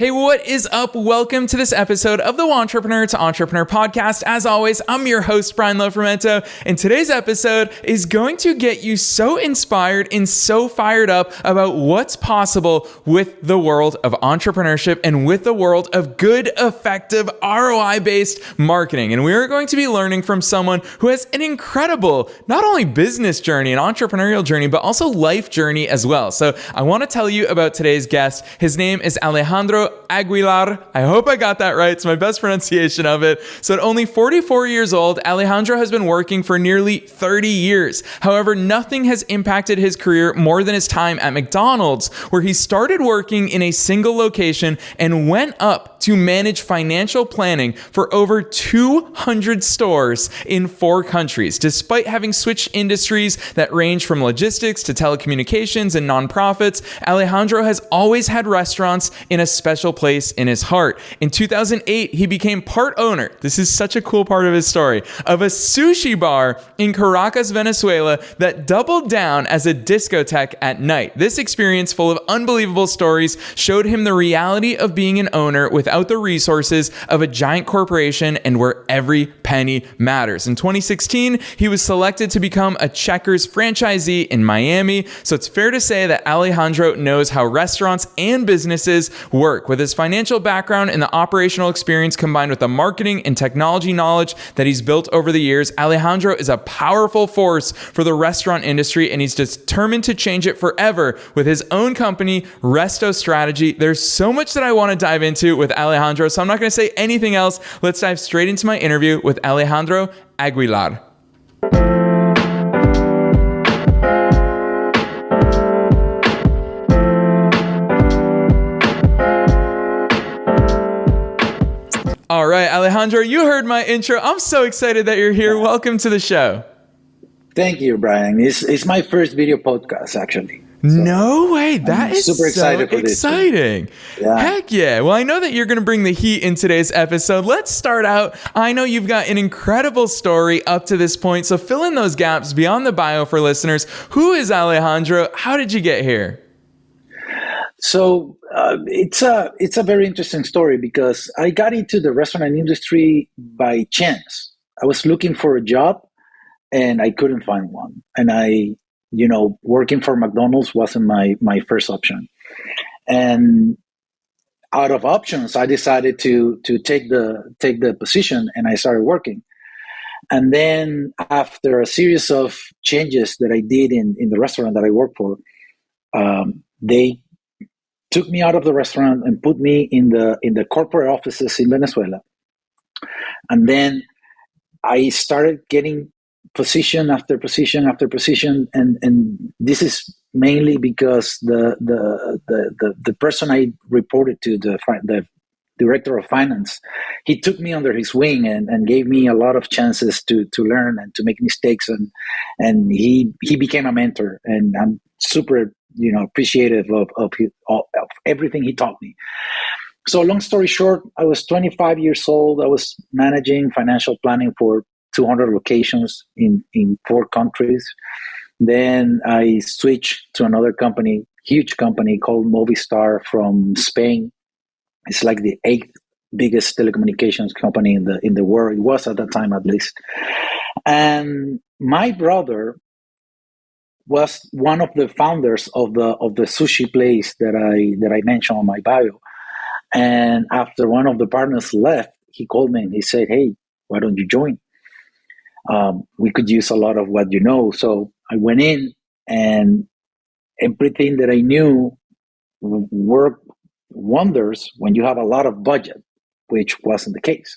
Hey, what is up? Welcome to this episode of the Entrepreneur to Entrepreneur podcast. As always, I'm your host, Brian Lofrumento, and today's episode is going to get you so inspired and so fired up about what's possible with the world of entrepreneurship and with the world of good, effective, ROI-based marketing. And we are going to be learning from someone who has an incredible, not only business journey and entrepreneurial journey, but also life journey as well. So I want to tell you about today's guest. His name is Alejandro Aguilar. I hope I got that right. It's my best pronunciation of it. So at only 44 years old, Alejandro has been working for nearly 30 years. However, nothing has impacted his career more than his time at McDonald's, where he started working in a single location and went up to manage financial planning for over 200 stores in 4 countries. Despite having switched industries that range from logistics to telecommunications and nonprofits, Alejandro has always had restaurants in a special place in his heart. In 2008, he became part owner, this is such a cool part of his story, of a sushi bar in Caracas, Venezuela that doubled down as a discotheque at night. This experience, full of unbelievable stories, showed him the reality of being an owner without the resources of a giant corporation and where every penny matters. In 2016, he was selected to become a Checkers franchisee in Miami. So it's fair to say that Alejandro knows how restaurants and businesses work. With his financial background and the operational experience combined with the marketing and technology knowledge that he's built over the years, Alejandro is a powerful force for the restaurant industry, and he's determined to change it forever with his own company, RestoStrategy. There's so much that I want to dive into with Alejandro, so I'm not going to say anything else. Let's dive straight into my interview with Alejandro Aguilar. All right, Alejandro, you heard my intro. I'm so excited that you're here. Welcome to the show. Thank you, Brian. It's my first video podcast, actually. So no way. That is super excited so for this. exciting. Yeah. Heck yeah. Well, I know that you're going to bring the heat in today's episode. Let's start out. I know you've got an incredible story up to this point, so fill in those gaps beyond the bio for listeners. Who is Alejandro? How did you get here? So it's a very interesting story because I got into the restaurant industry by chance. I was looking for a job and I couldn't find one. And working for McDonald's wasn't my first option. And out of options, I decided to take the position, and I started working. And then after a series of changes that I did in the restaurant that I worked for, they took me out of the restaurant and put me in the corporate offices in Venezuela. And then I started getting position after position after position, and this is mainly because the person I reported to, the director of finance, he took me under his wing and gave me a lot of chances to learn and to make mistakes, and he became a mentor, and I'm super appreciative of everything he taught me. So long story short, I was 25 years old. I was managing financial planning for 200 locations in 4 countries. Then I switched to another company, huge company called Movistar from Spain. It's like the 8th biggest telecommunications company in the world. It was at that time, at least. And my brother was one of the founders of the sushi place that I mentioned on my bio. And after one of the partners left, he called me and he said, "Hey, why don't you join? We could use a lot of what you know." So I went in, and everything that I knew worked wonders when you have a lot of budget, which wasn't the case.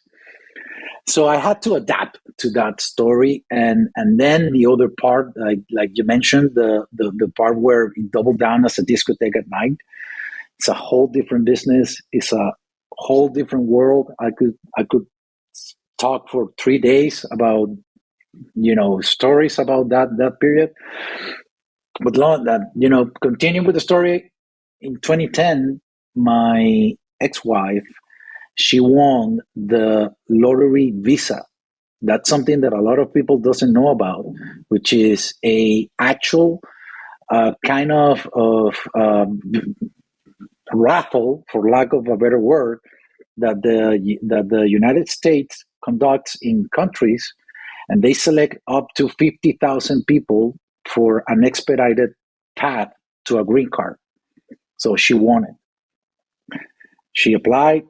So I had to adapt to that story, and then the other part, like you mentioned, the part where it doubled down as a discotheque at night. It's a whole different business. It's a whole different world. I could talk for 3 days about stories about that period. But continue with the story. In 2010, my ex-wife, she won the lottery visa. That's something that a lot of people doesn't know about, which is a actual kind of raffle, for lack of a better word, that the United States conducts in countries, and they select up to 50,000 people for an expedited path to a green card. So she won it. She applied,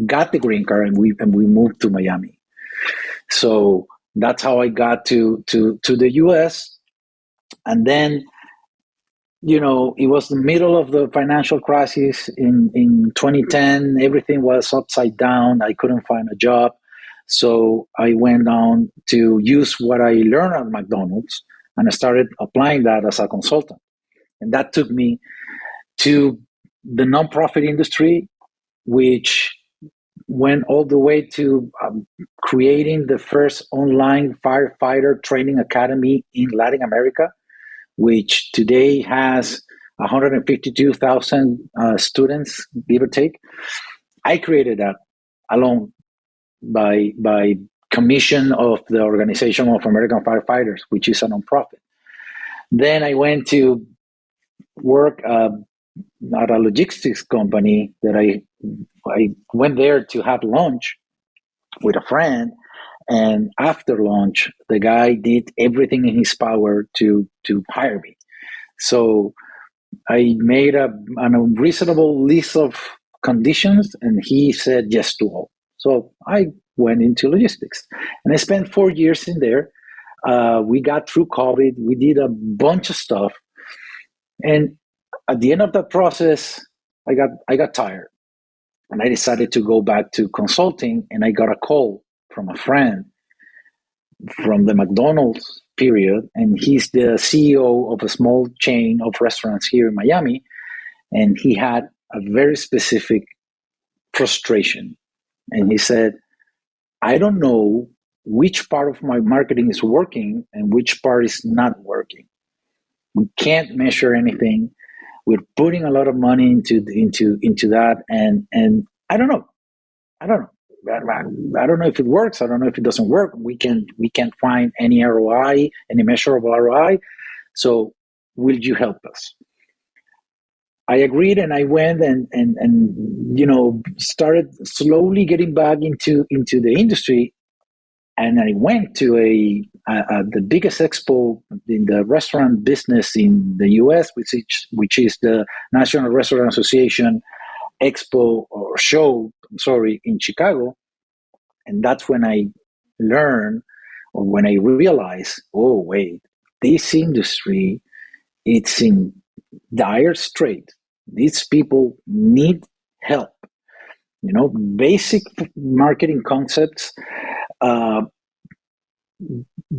got the green card, and we moved to Miami. So that's how I got to the U.S. And then, it was the middle of the financial crisis in 2010. Everything was upside down. I couldn't find a job. So I went on to use what I learned at McDonald's, and I started applying that as a consultant. And that took me to the nonprofit industry, which went all the way to creating the first online firefighter training academy in Latin America, which today has 152,000 students, give or take. I created that alone by commission of the Organization of American Firefighters, which is a nonprofit. Then I went to work at a logistics company that I went there to have lunch with a friend. And after lunch, the guy did everything in his power to hire me. So I made an unreasonable list of conditions, and he said yes to all. So I went into logistics, and I spent 4 years in there. We got through COVID. We did a bunch of stuff, and at the end of that process, I got tired, and I decided to go back to consulting. And I got a call from a friend from the McDonald's period, and he's the CEO of a small chain of restaurants here in Miami, and he had a very specific frustration. And he said, I don't know which part of my marketing is working and which part is not working. We can't measure anything. We're putting a lot of money into that, and I don't know. I don't know if it works. I don't know if it doesn't work. We can't find any ROI, any measurable ROI. So will you help us? I agreed, and I went and started slowly getting back into the industry. And I went to the biggest expo in the restaurant business in the U.S., which is the National Restaurant Association Expo or show, in Chicago. And that's when I learned, or when I realized, oh, wait, this industry, it's in dire strait. These people need help. Basic marketing concepts,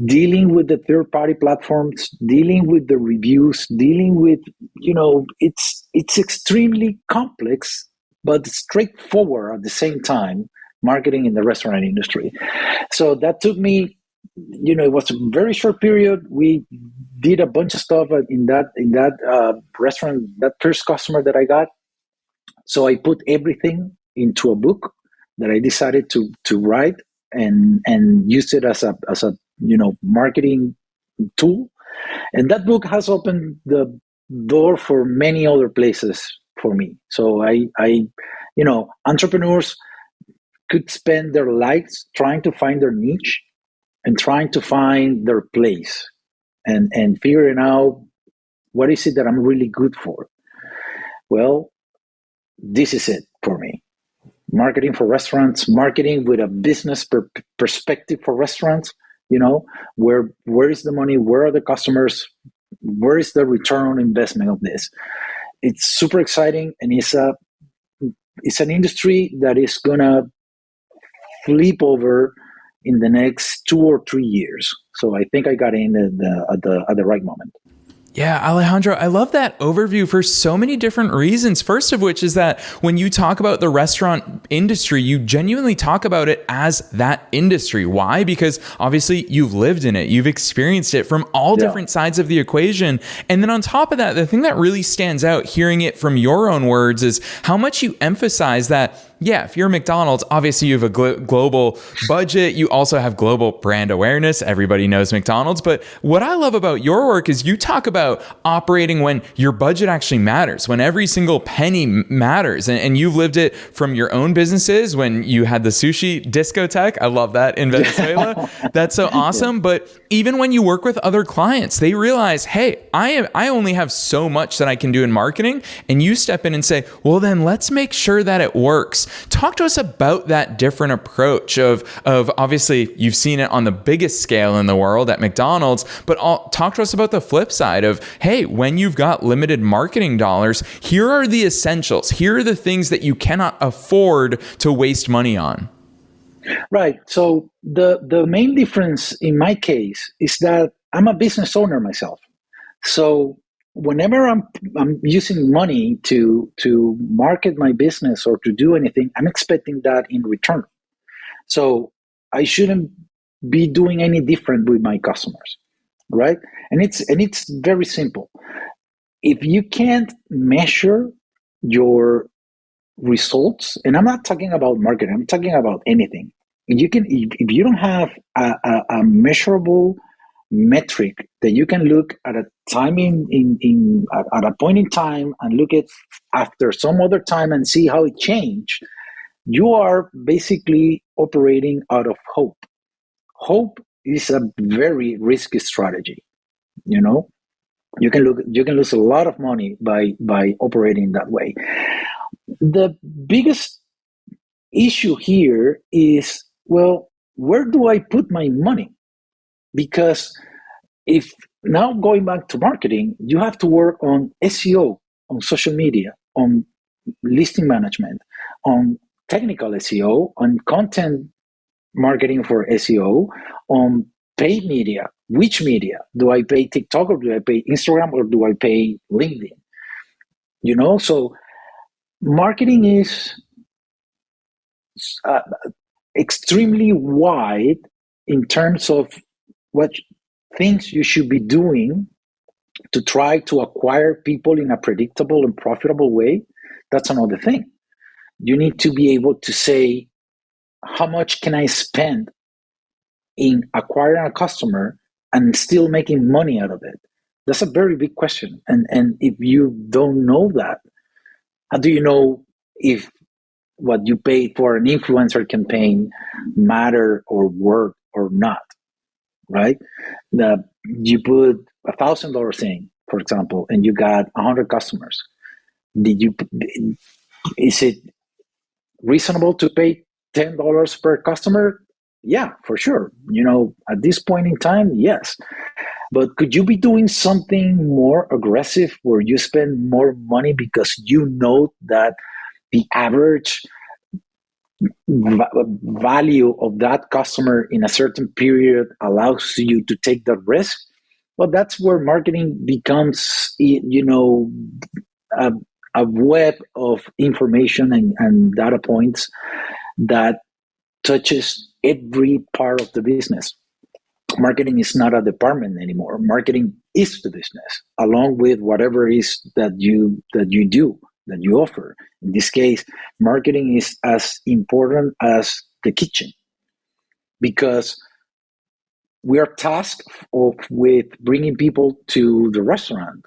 dealing with the third-party platforms, dealing with the reviews, dealing with, it's extremely complex, but straightforward at the same time, marketing in the restaurant industry. So that took me, it was a very short period. We did a bunch of stuff in that restaurant, that first customer that I got. So I put everything into a book that I decided to write and use it as a marketing tool. And that book has opened the door for many other places for me. So entrepreneurs could spend their lives trying to find their niche and trying to find their place and figuring out what is it that I'm really good for. Well, this is it for me. Marketing for restaurants, marketing with a business perspective for restaurants. Where is the money? Where are the customers? Where is the return on investment of this? It's super exciting, and it's an industry that is gonna flip over in the next 2 or 3 years. So I think I got in at the right moment. Yeah, Alejandro, I love that overview for so many different reasons. First of which is that when you talk about the restaurant industry, you genuinely talk about it as that industry. Why? Because obviously you've lived in it. You've experienced it from all different sides of the equation. And then on top of that, the thing that really stands out hearing it from your own words is how much you emphasize that yeah, if you're McDonald's, obviously you have a global budget. You also have global brand awareness. Everybody knows McDonald's. But what I love about your work is you talk about operating when your budget actually matters, when every single penny matters. And you've lived it from your own businesses when you had the sushi discotheque. I love that in Venezuela. That's so awesome. But even when you work with other clients, they realize, hey, I only have so much that I can do in marketing. And you step in and say, well, then let's make sure that it works. Talk to us about that different approach of obviously you've seen it on the biggest scale in the world at McDonald's, but talk to us about the flip side of, hey, when you've got limited marketing dollars, here are the essentials. Here are the things that you cannot afford to waste money on. Right. So the main difference in my case is that I'm a business owner myself. So whenever I'm using money to market my business or to do anything, I'm expecting that in return. So I shouldn't be doing any different with my customers, right? And it's very simple. If you can't measure your results, and I'm not talking about marketing, I'm talking about anything. If you don't have a measurable metric that you can look at a time at a point in time and look at after some other time and see how it changed, you are basically operating out of hope. Hope is a very risky strategy. You know, you can lose a lot of money by operating that way. The biggest issue here is, well, where do I put my money? Because if now going back to marketing, you have to work on SEO, on social media, on listing management, on technical SEO, on content marketing for SEO, on paid media. Which media? Do I pay TikTok or do I pay Instagram or do I pay LinkedIn? You know, so marketing is extremely wide in terms of what things you should be doing to try to acquire people in a predictable and profitable way. That's another thing. You need to be able to say, how much can I spend in acquiring a customer and still making money out of it? That's a very big question. And if you don't know that, how do you know if what you pay for an influencer campaign matter or work or not, right? You put $1,000 in, for example, and you got 100 customers. Is it reasonable to pay $10 per customer? Yeah, for sure. You know, at this point in time, yes. But could you be doing something more aggressive where you spend more money because you know that the average value of that customer in a certain period allows you to take that risk? Well, that's where marketing becomes, you know, a web of information and data points that touches every part of the business. Marketing is not a department anymore. Marketing is the business, along with whatever is that you do, that you offer. In this case, marketing is as important as the kitchen, because we are tasked with bringing people to the restaurant,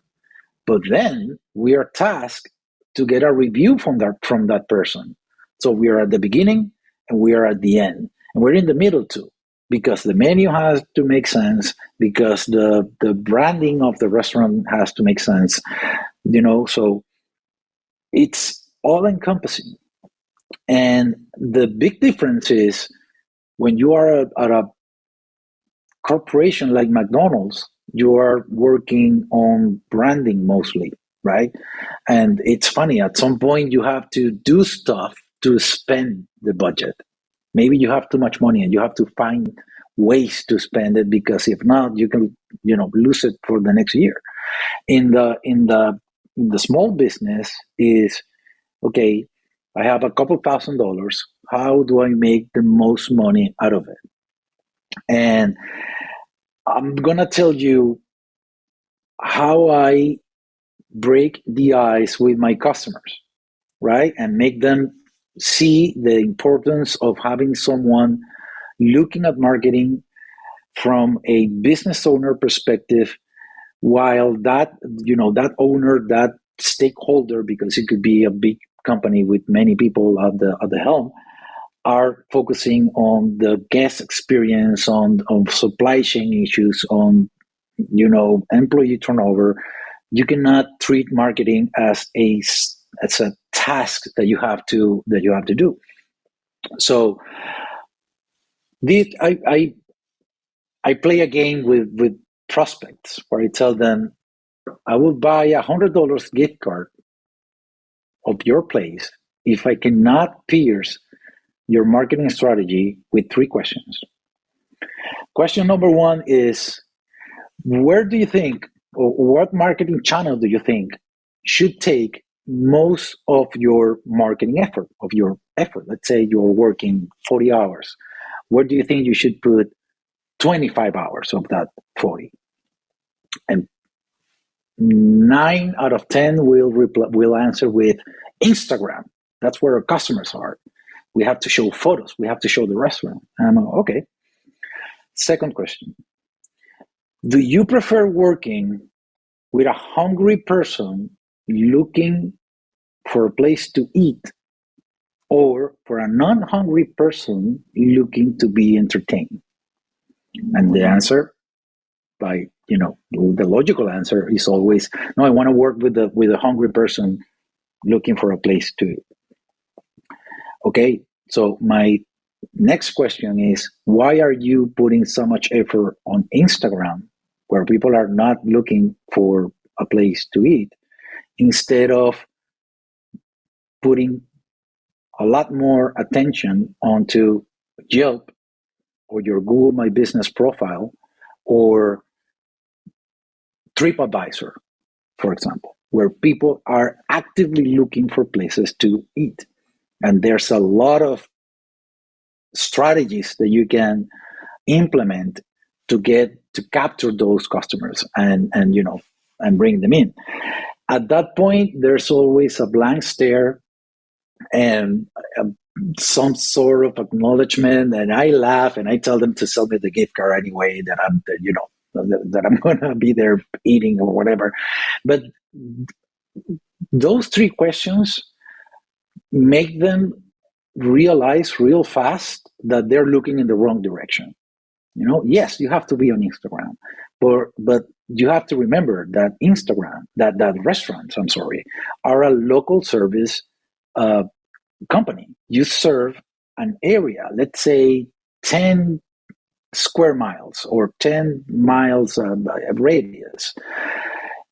but then we are tasked to get a review from that person. So we are at the beginning and we are at the end, and we're in the middle too, because the menu has to make sense, because the branding of the restaurant has to make sense, you know. So it's all encompassing. And the big difference is when you are at a corporation like McDonald's, you are working on branding mostly, right? And it's funny, at some point you have to do stuff to spend the budget. Maybe you have too much money and you have to find ways to spend it, because if not, you can, you know, lose it for the next year. In the small business is, okay, I have a couple $1,000. How do I make the most money out of it? And I'm gonna tell you how I break the ice with my customers, right? And make them see the importance of having someone looking at marketing from a business owner perspective, while that owner, that stakeholder, because it could be a big company with many people at the helm, are focusing on the guest experience, on supply chain issues, on employee turnover. You cannot treat marketing as a task that you have to do. So I play a game with prospects where I tell them, I will buy $100 gift card of your place if I cannot pierce your marketing strategy with 3 questions. Question number 1 is, where do you think, or what marketing channel do you think should take most of your marketing effort, Let's say you're working 40 hours. Where do you think you should put 25 hours of that 40? And 9 out of 10 will answer with Instagram. That's where our customers are. We have to show photos. We have to show the restaurant. And I'm like, okay. Second question. Do you prefer working with a hungry person looking for a place to eat, or for a non-hungry person looking to be entertained? And the answer, the logical answer is always, no, I want to work with a hungry person looking for a place to eat. Okay, so my next question is, why are you putting so much effort on Instagram, where people are not looking for a place to eat, instead of putting a lot more attention onto Yelp or your Google My Business profile or TripAdvisor, for example, where people are actively looking for places to eat? And there's a lot of strategies that you can implement to capture those customers and bring them in. At that point, there's always a blank stare and some sort of acknowledgement, and I laugh and I tell them to sell me the gift card anyway, that I'm going to be there eating or whatever. But those 3 questions make them realize real fast that they're looking in the wrong direction. Yes, you have to be on Instagram, but you have to remember that that restaurants, are a local service company. You serve an area, let's say 10 square miles or 10 miles radius.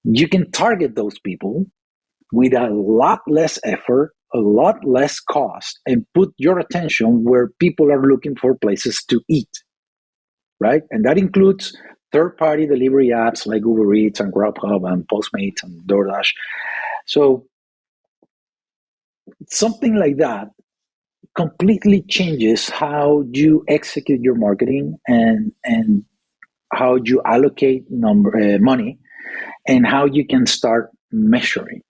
You can target those people with a lot less effort, a lot less cost, and put your attention where people are looking for places to eat, right? And that includes third-party delivery apps like Uber Eats and Grubhub and Postmates and DoorDash. So something like that completely changes how you execute your marketing and how you allocate money and how you can start measuring.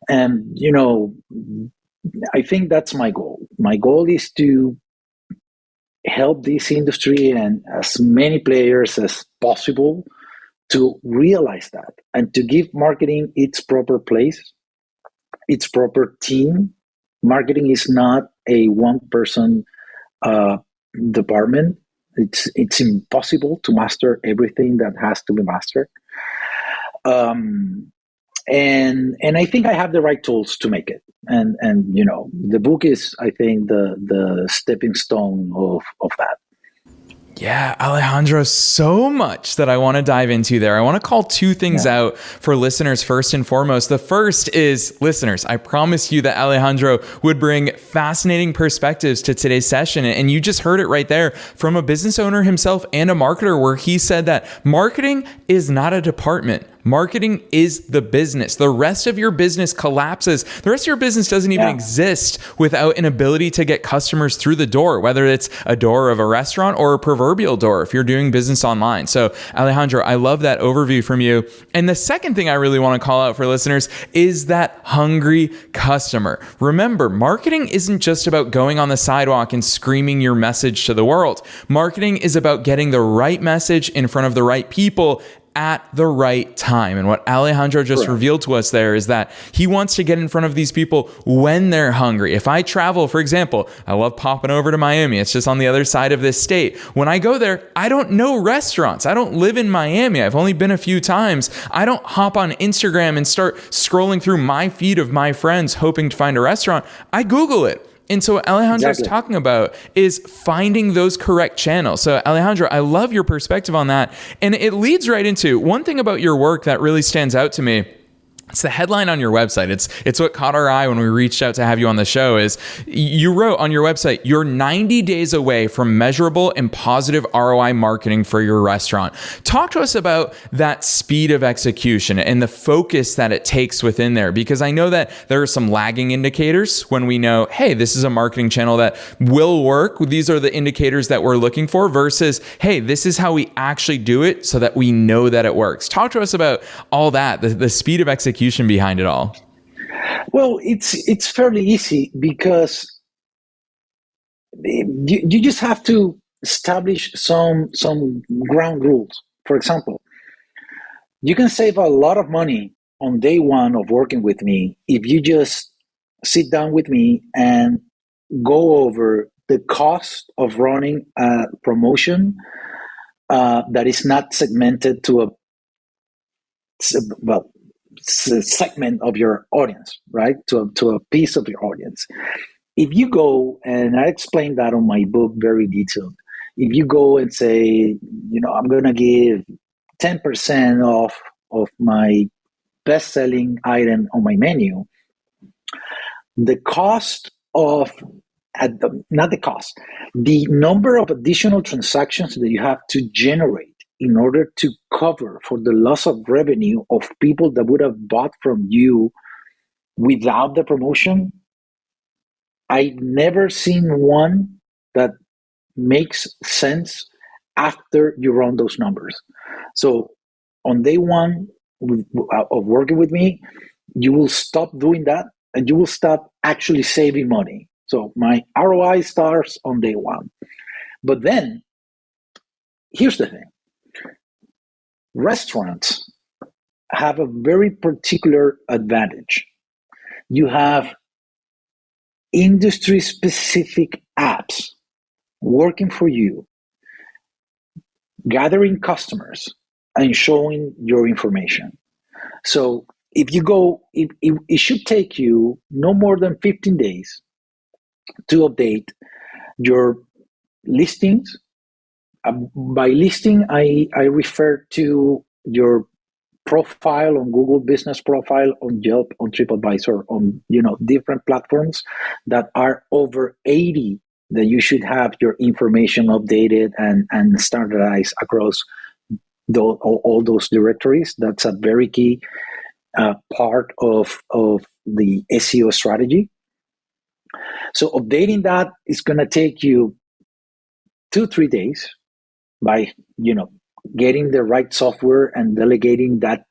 And, I think that's my goal. My goal is to help this industry and as many players as possible to realize that and to give marketing its proper place, its proper team. Marketing is not a one-person department. It's impossible to master everything that has to be mastered. And I think I have the right tools to make it. And the book is, I think, the stepping stone of that. Yeah, Alejandro, so much that I want to dive into there. I want to call 2 things out for listeners first and foremost. The first is, listeners, I promised you that Alejandro would bring fascinating perspectives to today's session. And you just heard it right there from a business owner himself and a marketer, where he said that marketing is not a department. Marketing is the business. The rest of your business collapses. The rest of your business doesn't even exist without an ability to get customers through the door, whether it's a door of a restaurant or a proverbial door if you're doing business online. So Alejandro, I love that overview from you. And the second thing I really want to call out for listeners is that hungry customer. Remember, marketing isn't just about going on the sidewalk and screaming your message to the world. Marketing is about getting the right message in front of the right people at the right time. And what Alejandro just revealed to us there is that he wants to get in front of these people when they're hungry. If I travel, for example, I love popping over to Miami. It's just on the other side of this state. When I go there, I don't know restaurants. I don't live in Miami. I've only been a few times. I don't hop on Instagram and start scrolling through my feed of my friends hoping to find a restaurant. I Google it. And so what Alejandro's talking about is finding those correct channels. So Alejandro, I love your perspective on that. And it leads right into one thing about your work that really stands out to me. It's the headline on your website. It's what caught our eye when we reached out to have you on the show. Is you wrote on your website, you're 90 days away from measurable and positive ROI marketing for your restaurant. Talk to us about that speed of execution and the focus that it takes within there, because I know that there are some lagging indicators when we know, hey, this is a marketing channel that will work. These are the indicators that we're looking for versus, hey, this is how we actually do it so that we know that it works. Talk to us about all that, the speed of execution behind it all. Well, it's fairly easy because you just have to establish some ground rules. For example, you can save a lot of money on day one of working with me if you just sit down with me and go over the cost of running a promotion that is not segmented to a segment of your audience, right? To a piece of your audience. If you go, and I explained that on my book very detailed, if you go and say, I'm going to give 10% off of my best-selling item on my menu, the cost of, not the cost, the number of additional transactions that you have to generate in order to cover for the loss of revenue of people that would have bought from you without the promotion, I've never seen one that makes sense after you run those numbers. So on day one of working with me, you will stop doing that and you will stop actually saving money. So my ROI starts on day one. But then, here's the thing. Restaurants have a very particular advantage. You have industry-specific apps working for you, gathering customers, and showing your information. So if you go, it should take you no more than 15 days to update your listings. By listing, I refer to your profile on Google Business Profile, on Yelp, on TripAdvisor, on different platforms that are over 80 that you should have your information updated and standardized across all those directories. That's a very key part of the SEO strategy. So updating that is going to take you 2-3 days by getting the right software and delegating that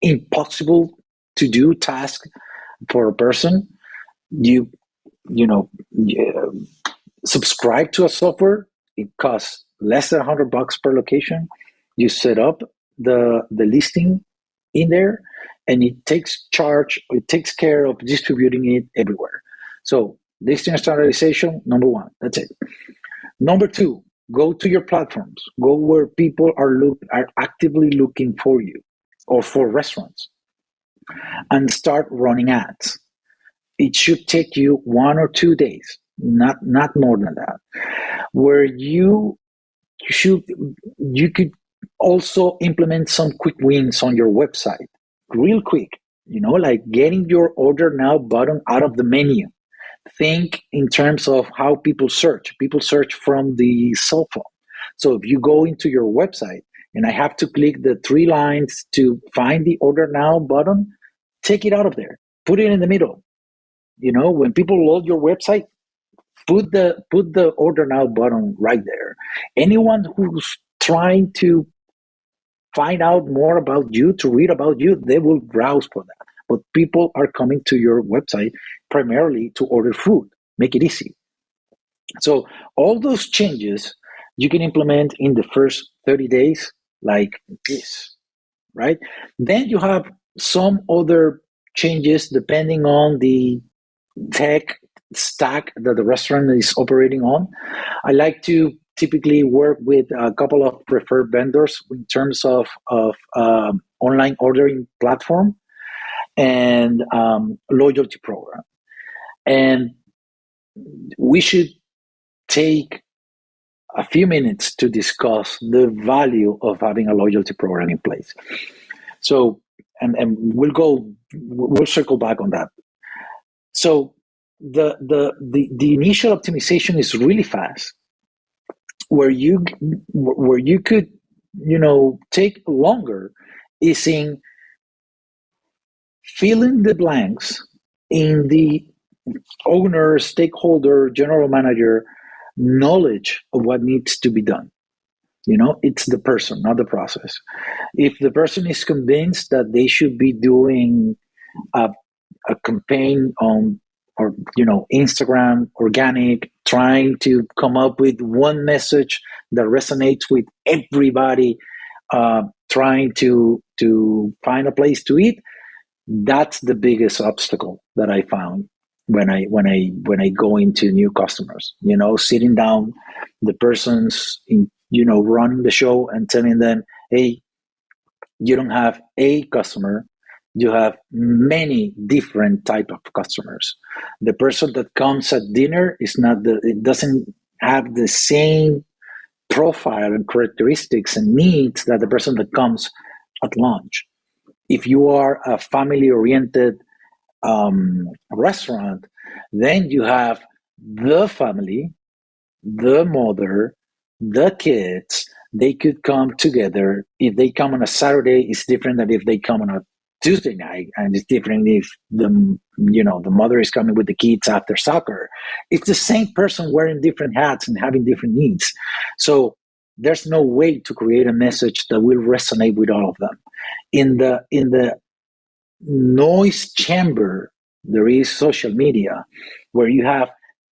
impossible to do task for a person. You subscribe to a software. It costs less than $100 per location. You set up the listing in there, and it takes care of distributing it everywhere. So listing standardization, number one, that's it. Number two, go to your platforms. Go where people are actively looking for you or for restaurants, and start running ads. It should take you 1 or 2 days, not more than that. Where you could also implement some quick wins on your website, real quick. Like getting your order now button out of the menu. Think in terms of how people search. People search from the cell phone. So if you go into your website and I have to click the 3 lines to find the order now button, take it out of there, put it in the middle. When people load your website, put the order now button right there. Anyone who's trying to find out more about you, to read about you, they will browse for that. But people are coming to your website primarily to order food. Make it easy. So all those changes you can implement in the first 30 days like this, right? Then you have some other changes depending on the tech stack that the restaurant is operating on. I like to typically work with a couple of preferred vendors in terms of online ordering platform and loyalty program. And we should take a few minutes to discuss the value of having a loyalty program in place. So, and we'll circle back on that. So the initial optimization is really fast, where you could take longer is in filling the blanks in the owner, stakeholder, general manager knowledge of what needs to be done. It's the person, not the process. If the person is convinced that they should be doing a campaign on, or Instagram organic, trying to come up with one message that resonates with everybody, trying to find a place to eat, that's the biggest obstacle that I found when I go into new customers. Sitting down, the person's running the show and telling them, hey, you don't have a customer, you have many different type of customers. The person that comes at dinner it doesn't have the same profile and characteristics and needs that the person that comes at lunch. If you are a family-oriented restaurant, then you have the family, the mother, the kids. They could come together. If they come on a Saturday, it's different than if they come on a Tuesday night, and it's different if the mother is coming with the kids after soccer. It's the same person wearing different hats and having different needs. So there's no way to create a message that will resonate with all of them. In the noise chamber, there is social media, where you have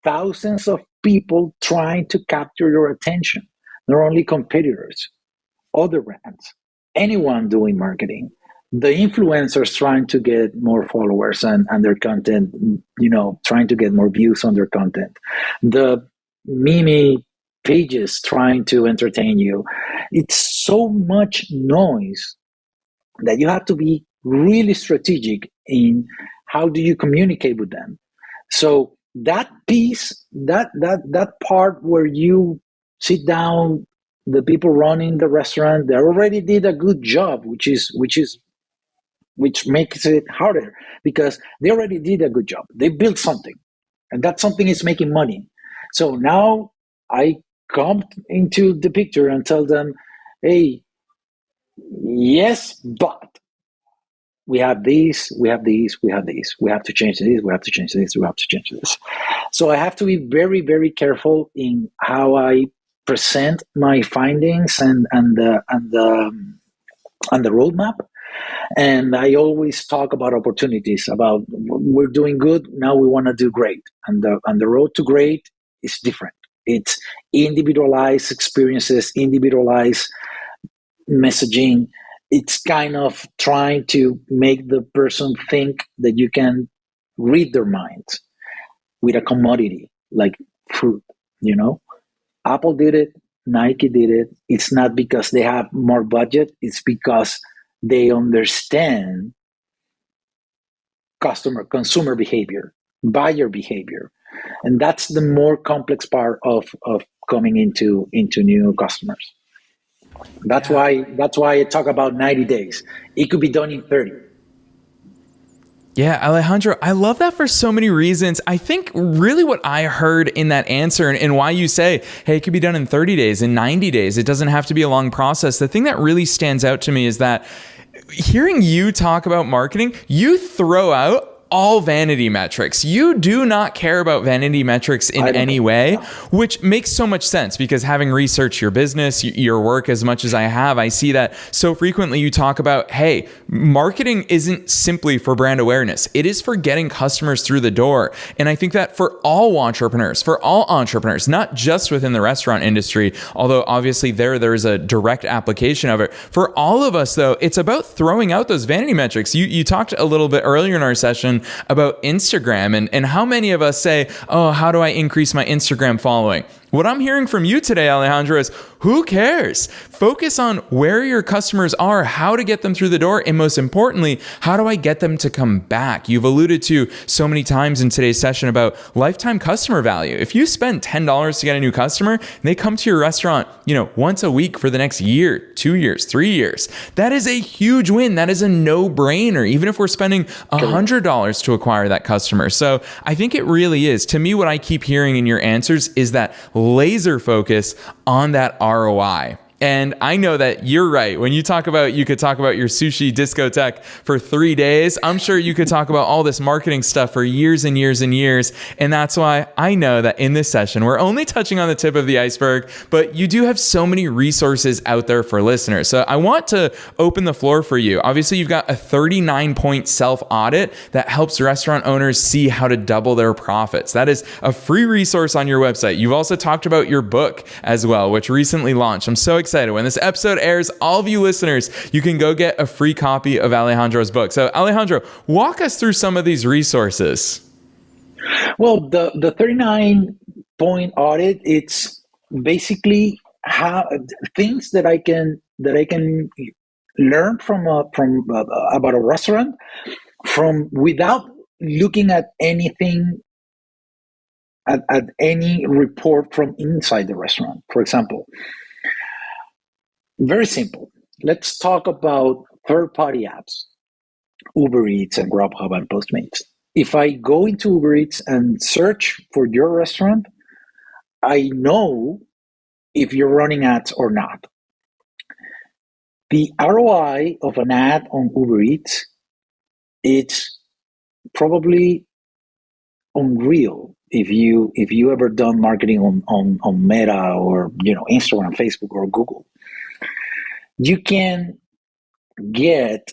thousands of people trying to capture your attention. Not only competitors, other brands, anyone doing marketing, the influencers trying to get more followers and their content, trying to get more views on their content, the meme pages trying to entertain you. It's so much noise that you have to be really strategic in how do you communicate with them. So that piece, that part where you sit down, the people running the restaurant, they already did a good job, which makes it harder, because they already did a good job. They built something, and that something is making money. So now I come into the picture and tell them, hey, yes, but we have these, we have these, we have these. We have to change this, we have to change this, we have to change this. So I have to be very, very careful in how I present my findings and the roadmap. And I always talk about opportunities, about we're doing good, now we want to do great. And the road to great is different. It's individualized experiences, individualized messaging. It's kind of trying to make the person think that you can read their minds with a commodity like fruit. Apple did it, Nike did it. It's not because they have more budget, it's because they understand consumer behavior, buyer behavior. And that's the more complex part of coming into new customers. That's why I talk about 90 days. It could be done in 30. Yeah, Alejandro, I love that for so many reasons. I think really what I heard in that answer and why you say, hey, it could be done in 30 days, in 90 days, it doesn't have to be a long process. The thing that really stands out to me is that hearing you talk about marketing, you throw out all vanity metrics. You do not care about vanity metrics in any way, which makes so much sense because having researched your business, your work as much as I have, I see that so frequently you talk about, hey, marketing isn't simply for brand awareness. It is for getting customers through the door. And I think that for all entrepreneurs, not just within the restaurant industry, although obviously there's a direct application of it. For all of us though, it's about throwing out those vanity metrics. You talked a little bit earlier in our session about Instagram and how many of us say, oh, how do I increase my Instagram following? What I'm hearing from you today, Alejandro, is who cares? Focus on where your customers are, how to get them through the door, and most importantly, how do I get them to come back? You've alluded to so many times in today's session about lifetime customer value. If you spend $10 to get a new customer, and they come to your restaurant, once a week for the next year, 2 years, 3 years, that is a huge win. That is a no-brainer, even if we're spending $100 to acquire that customer. So I think it really is. To me, what I keep hearing in your answers is that laser focus on that ROI. And I know that you're right. When you could talk about your sushi discotheque for 3 days, I'm sure you could talk about all this marketing stuff for years and years and years. And that's why I know that in this session, we're only touching on the tip of the iceberg, but you do have so many resources out there for listeners. So I want to open the floor for you. Obviously, you've got a 39-point self-audit that helps restaurant owners see how to double their profits. That is a free resource on your website. You've also talked about your book as well, which recently launched. I'm so excited. When this episode airs, all of you listeners, you can go get a free copy of Alejandro's book. So Alejandro, walk us through some of these resources. Well, the 39-point audit, it's basically how things that I can learn from about a restaurant from without looking at anything at any report from inside the restaurant. For example, very simple. Let's talk about third-party apps, Uber Eats and Grubhub and Postmates. If I go into Uber Eats and search for your restaurant, I know if you're running ads or not. The ROI of an ad on Uber Eats, it's probably unreal if you ever done marketing on Meta or Instagram, Facebook, or Google. You can get,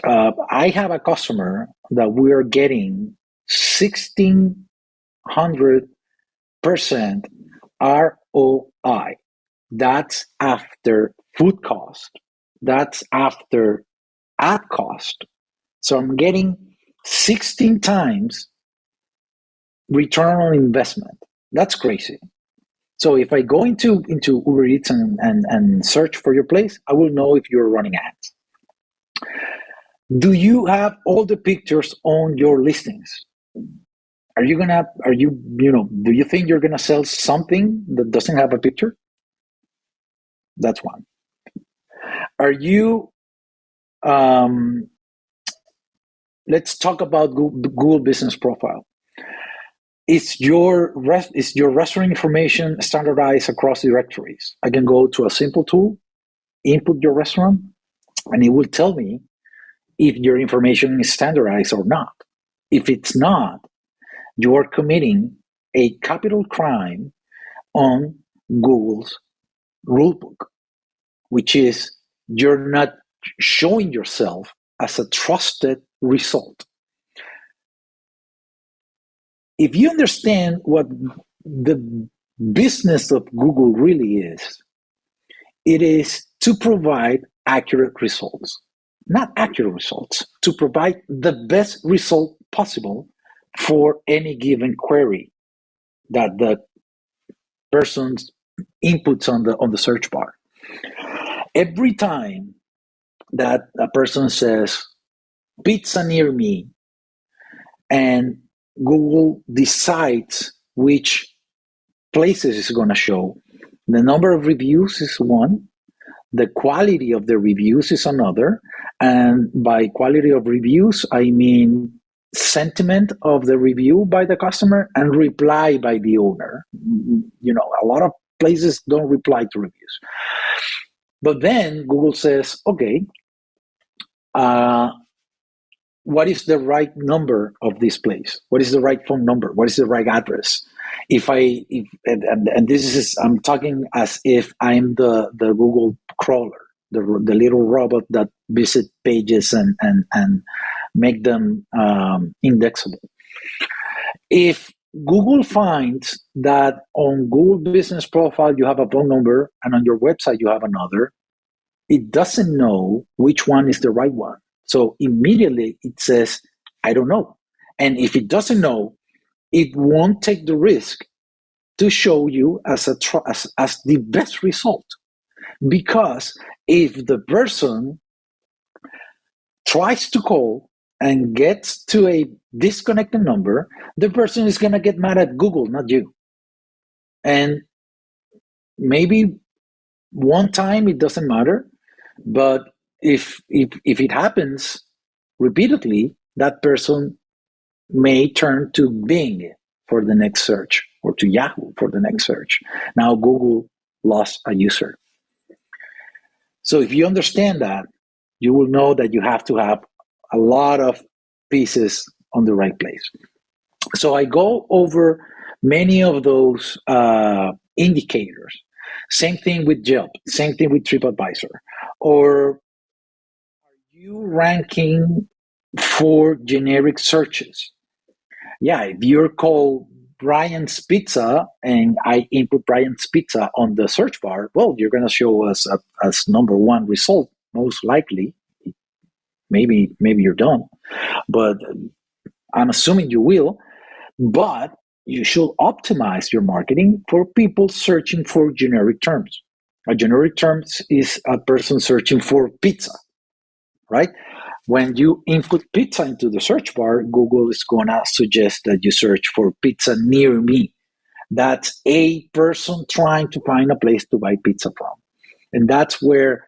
I have a customer that we are getting 1,600% ROI. That's after food cost. That's after ad cost. So I'm getting 16 times return on investment. That's crazy. So if I go into Uber Eats and search for your place, I will know if you're running ads. Do you have all the pictures on your listings? Do you think you're gonna sell something that doesn't have a picture? That's one. Are you? Let's talk about Google Business Profile. Is your restaurant information standardized across directories? I can go to a simple tool, input your restaurant, and it will tell me if your information is standardized or not. If it's not, you are committing a capital crime on Google's rulebook, which is you're not showing yourself as a trusted result. If you understand what the business of Google really is, it is to provide accurate results. Not accurate results, to provide the best result possible for any given query that the person inputs on the search bar. Every time that a person says pizza near me and Google decides which places it's going to show, the number of reviews is one, the quality of the reviews is another, And by quality of reviews, I mean sentiment of the review by the customer and reply by the owner. A lot of places don't reply to reviews. But then Google says, okay, what is the right number of this place? What is the right phone number? What is the right address? And this is, I'm talking as if I'm the Google crawler, the little robot that visit pages and make them indexable. If Google finds that on Google Business Profile you have a phone number and on your website you have another, it doesn't know which one is the right one. So immediately it says, I don't know. And if it doesn't know, it won't take the risk to show you as the best result. Because if the person tries to call and gets to a disconnected number, the person is going to get mad at Google, not you. And maybe one time it doesn't matter, but if it happens repeatedly, that person may turn to Bing for the next search or to Yahoo for the next search. Now Google lost a user. So if you understand that, you will know that you have to have a lot of pieces on the right place. So I go over many of those indicators. Same thing with Yelp, same thing with TripAdvisor. Or are you ranking for generic searches? Yeah, if you're called Brian's Pizza and I input Brian's Pizza on the search bar, well, you're going to show us as number one result, most likely. Maybe you're done, but I'm assuming you will. But you should optimize your marketing for people searching for generic terms. A generic term is a person searching for pizza, right? When you input pizza into the search bar, Google is going to suggest that you search for pizza near me. That's a person trying to find a place to buy pizza from. And that's where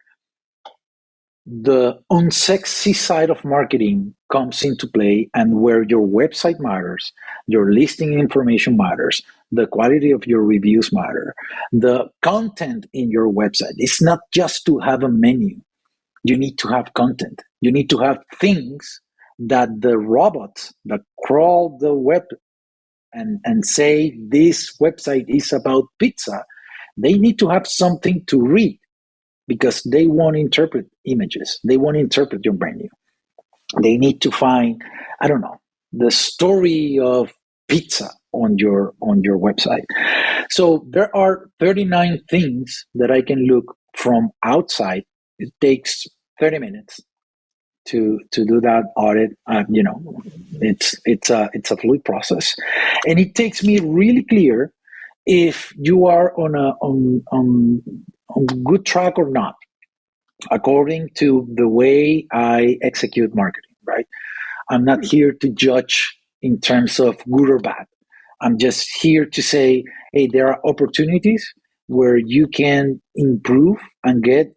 the unsexy side of marketing comes into play, and where your website matters, your listing information matters, the quality of your reviews matter, the content in your website. It's not just to have a menu. You need to have content. You need to have things that the robots that crawl the web and say this website is about pizza, they need to have something to read, because they won't interpret images. They won't interpret your menu. They need to find, I don't know, the story of pizza on your website. So there are 39 things that I can look from outside. It takes 30 minutes to do that audit. It's a fluid process, and it takes me really clear if you are on good track or not, according to the way I execute marketing, right? I'm not here to judge in terms of good or bad. I'm just here to say, hey, there are opportunities where you can improve and get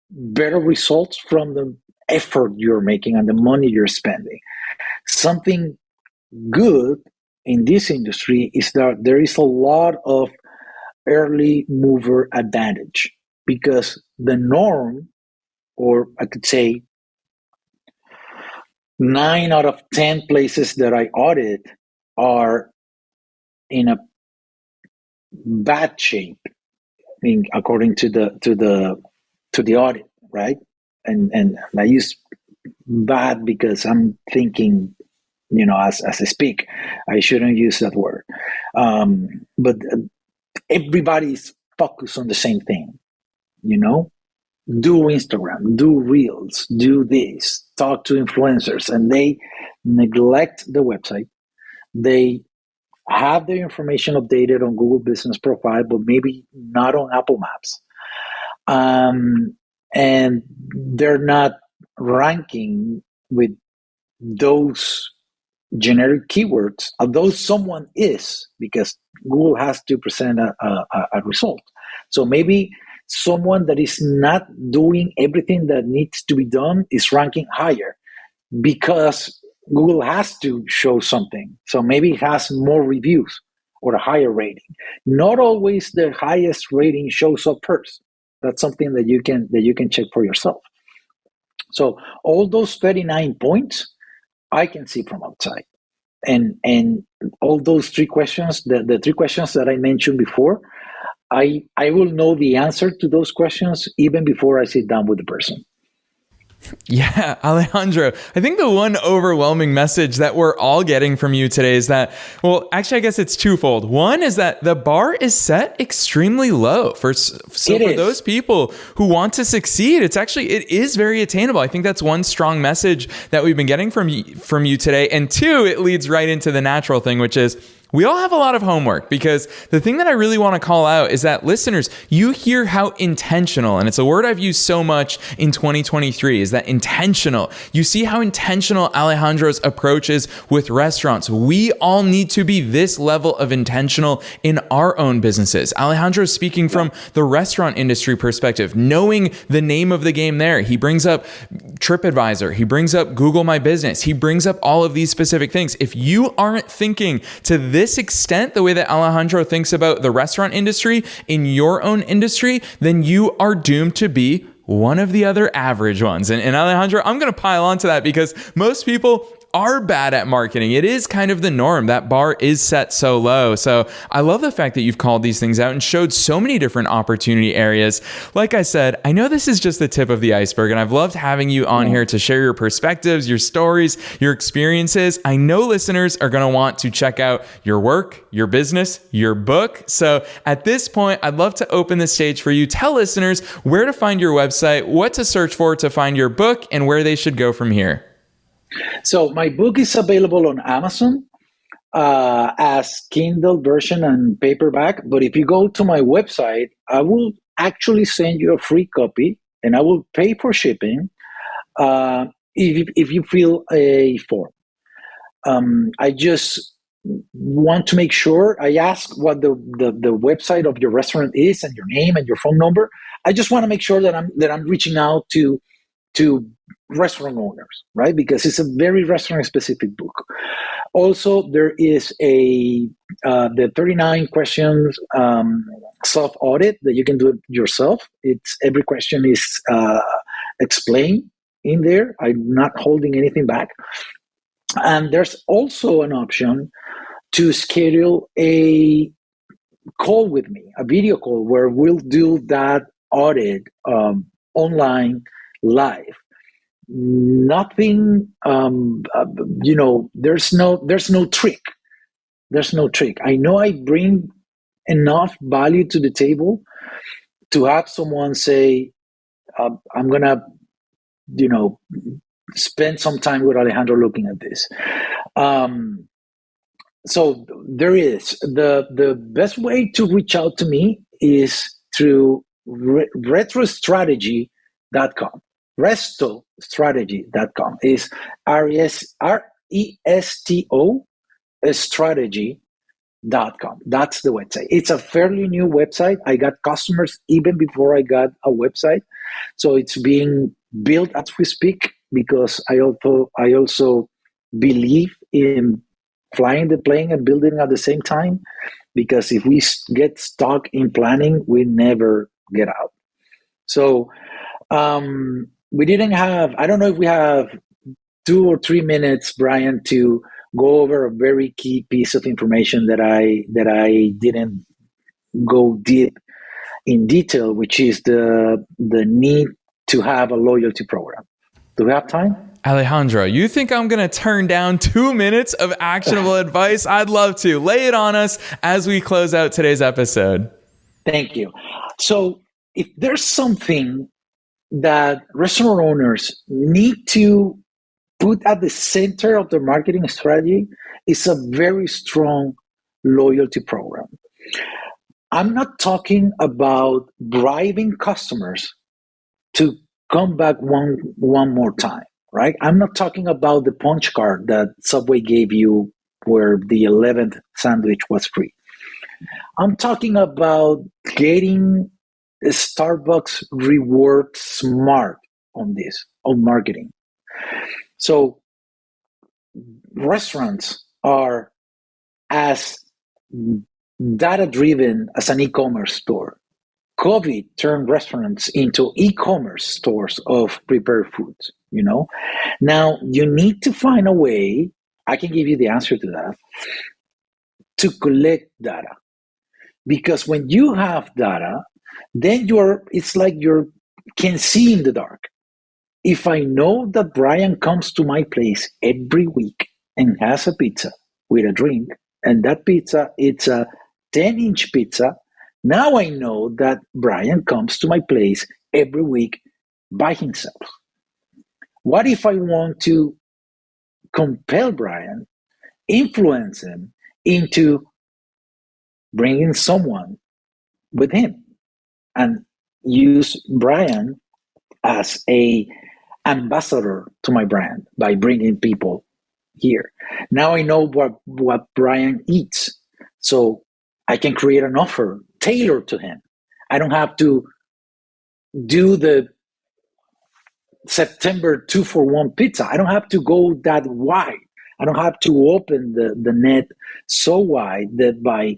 better results from the effort you're making and the money you're spending. Something good in this industry is that there is a lot of early mover advantage, because the norm, or I could say 9 out of 10 places that I audit are in a bad shape, according to the audit, right? And I use bad because I'm thinking, as I speak, I shouldn't use that word. But everybody's focused on the same thing, do Instagram, do Reels, do this, talk to influencers, and they neglect the website. They have their information updated on Google Business Profile, but maybe not on Apple Maps. And they're not ranking with those generic keywords, although someone is, because Google has to present a result. So maybe someone that is not doing everything that needs to be done is ranking higher because Google has to show something. So maybe it has more reviews or a higher rating. Not always the highest rating shows up first. That's something that you can check for yourself. So all those 39 points I can see from outside. And all those three questions, the three questions that I mentioned before, I will know the answer to those questions even before I sit down with the person. Yeah, Alejandro, I think the one overwhelming message that we're all getting from you today is that, well, actually, I guess it's twofold. One is that the bar is set extremely low for those people who want to succeed. It is very attainable. I think that's one strong message that we've been getting from you today. And two, it leads right into the natural thing, which is, we all have a lot of homework, because the thing that I really want to call out is that, listeners, you hear how intentional, and it's a word I've used so much in 2023, is that intentional. You see how intentional Alejandro's approach is with restaurants. We all need to be this level of intentional in our own businesses. Alejandro's speaking from the restaurant industry perspective, knowing the name of the game there. He brings up TripAdvisor. He brings up Google My Business. He brings up all of these specific things. If you aren't thinking to this extent, the way that Alejandro thinks about the restaurant industry in your own industry, then you are doomed to be one of the other average ones. And Alejandro, I'm going to pile onto that, because most people are bad at marketing. It is kind of the norm. That bar is set so low. So I love the fact that you've called these things out and showed so many different opportunity areas. Like I said, I know this is just the tip of the iceberg, and I've loved having you on here to share your perspectives, your stories, your experiences. I know listeners are going to want to check out your work, your business, your book. So at this point, I'd love to open the stage for you. Tell listeners where to find your website, what to search for to find your book, and where they should go from here. So my book is available on Amazon as Kindle version and paperback. But if you go to my website, I will actually send you a free copy, and I will pay for shipping if you fill a form. I just want to make sure. I ask what the website of your restaurant is and your name and your phone number. I just want to make sure that I'm reaching out to restaurant owners, right? Because it's a very restaurant specific book. Also, there is the 39 questions self audit that you can do it yourself. It's every question is explained in there. I'm not holding anything back. And there's also an option to schedule a call with me, a video call, where we'll do that audit online, live. Nothing, there's no trick. There's no trick. I know I bring enough value to the table to have someone say, I'm going to, spend some time with Alejandro looking at this. So there is the best way to reach out to me is through RestoStrategy.com. RestoStrategy.com is RESTO strategy.com. That's the website. It's a fairly new website. I got customers even before I got a website. So it's being built as we speak, because I also believe in flying the plane and building at the same time, because if we get stuck in planning, we never get out. So we didn't have, I don't know if we have 2 or 3 minutes, Brian, to go over a very key piece of information that I didn't go deep in detail, which is the need to have a loyalty program. Do we have time? Alejandro, you think I'm going to turn down 2 minutes of actionable advice? I'd love to. Lay it on us as we close out today's episode. Thank you. So if there's something that restaurant owners need to put at the center of their marketing strategy, is a very strong loyalty program. I'm not talking about bribing customers to come back one more time, right? I'm not talking about the punch card that Subway gave you where the 11th sandwich was free. I'm talking about getting Starbucks rewards smart on this, on marketing. So restaurants are as data driven as an e-commerce store. COVID turned restaurants into e-commerce stores of prepared foods, you know? Now you need to find a way, I can give you the answer to that, to collect data. Because when you have data, then it's like you can see in the dark. If I know that Brian comes to my place every week and has a pizza with a drink, and that pizza, it's a 10-inch pizza, now I know that Brian comes to my place every week by himself. What if I want to compel Brian, influence him into bringing someone with him, and use Brian as a ambassador to my brand by bringing people here? Now I know what Brian eats, so I can create an offer tailored to him. I don't have to do the September 2-for-1 pizza. I don't have to go that wide. I don't have to open the net so wide that by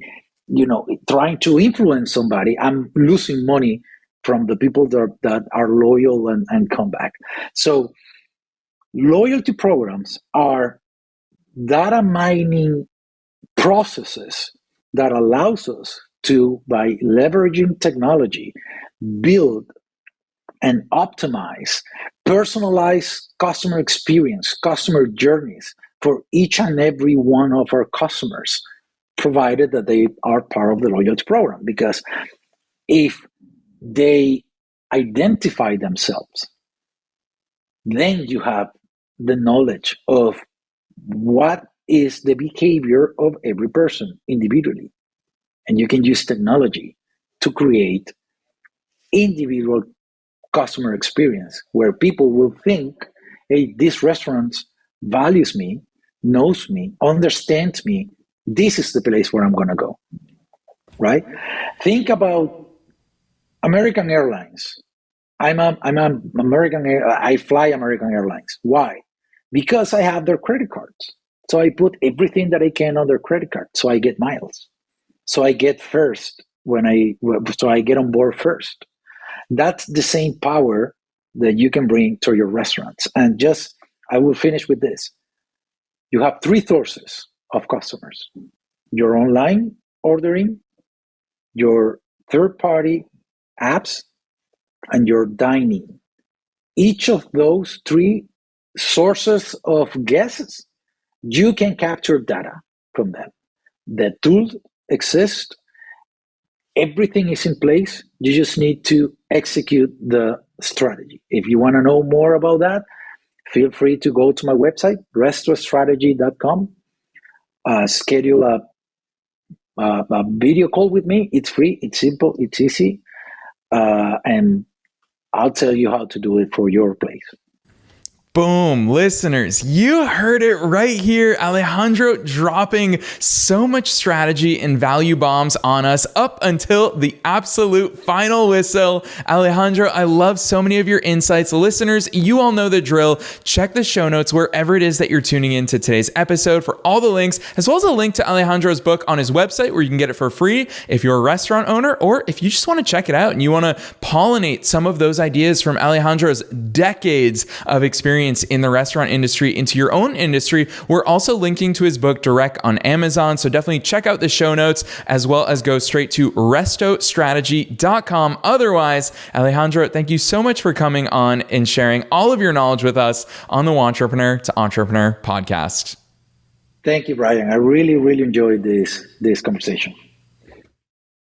trying to influence somebody, I'm losing money from the people that are loyal and come back. So loyalty programs are data mining processes that allows us to, by leveraging technology, build and optimize personalized customer experience, customer journeys for each and every one of our customers, provided that they are part of the loyalty program. Because if they identify themselves, then you have the knowledge of what is the behavior of every person individually. And you can use technology to create individual customer experience where people will think, hey, this restaurant values me, knows me, understands me. This is the place where I'm going to go, right? Think about American Airlines. I'm American. I fly American Airlines. Why? Because I have their credit cards. So I put everything that I can on their credit card. So I get miles. So I get first so I get on board first. That's the same power that you can bring to your restaurants. And I will finish with this. You have three sources of customers: your online ordering, your third-party apps, and your dining. Each of those three sources of guests, you can capture data from them. The tools exist. Everything is in place. You just need to execute the strategy. If you want to know more about that, feel free to go to my website, RestoStrategy.com. Schedule a video call with me. It's free, it's simple, it's easy. And I'll tell you how to do it for your place. Boom, listeners, you heard it right here. Alejandro dropping so much strategy and value bombs on us up until the absolute final whistle. Alejandro, I love so many of your insights. Listeners, you all know the drill. Check the show notes wherever it is that you're tuning into today's episode for all the links, as well as a link to Alejandro's book on his website where you can get it for free if you're a restaurant owner, or if you just want to check it out and you want to pollinate some of those ideas from Alejandro's decades of experience in the restaurant industry into your own industry. We're also linking to his book direct on Amazon. So definitely check out the show notes, as well as go straight to RestoStrategy.com. Otherwise, Alejandro, thank you so much for coming on and sharing all of your knowledge with us on the Entrepreneur to Entrepreneur podcast. Thank you, Brian. I really, really enjoyed this conversation.